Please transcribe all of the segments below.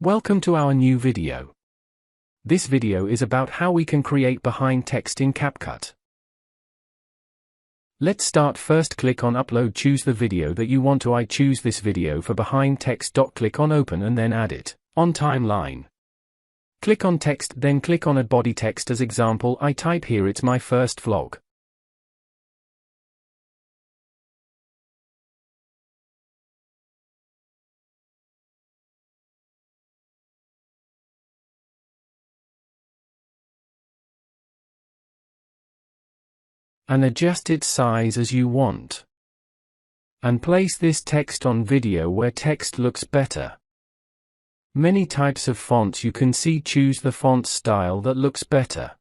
Welcome to our new video. This video is about how we can create behind text in CapCut. Let's start. First, click on Upload. Choose the video that you want to. I choose this video for behind text. Click on Open and then add it on timeline. Click on Text, then click on Add Body Text. As example, I type here, "It's my first vlog." And adjust its size as you want. And place this text on video where text looks better. Many types of fonts you can see. Choose the font style that looks better.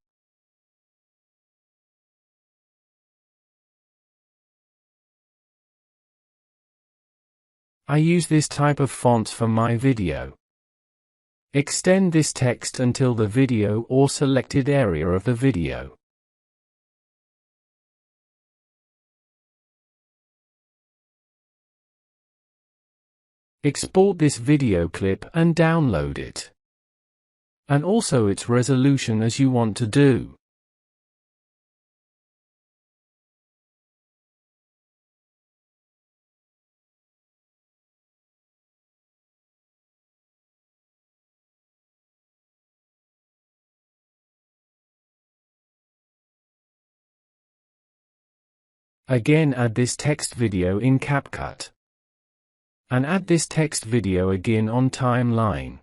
I use this type of fonts for my video. Extend this text until the video or selected area of the video. Export this video clip and download it. And also its resolution as you want to do. Again, add this text video in CapCut. And add this text video again on timeline.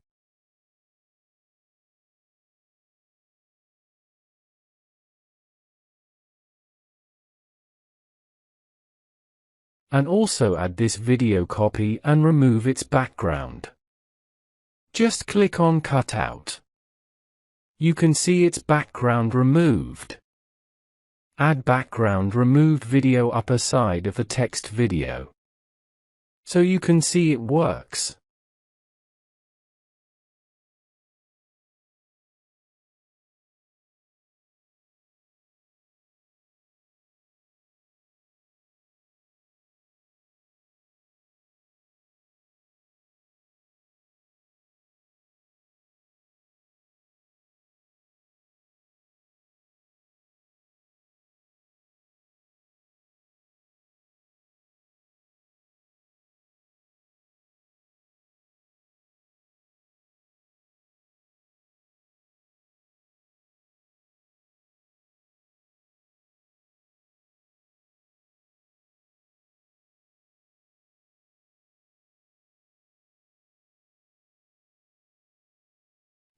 And also add this video copy and remove its background. Just click on Cut Out. You can see its background removed. Add background removed video upper side of the text video, so you can see it works.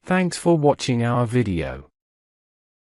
Thanks for watching our video.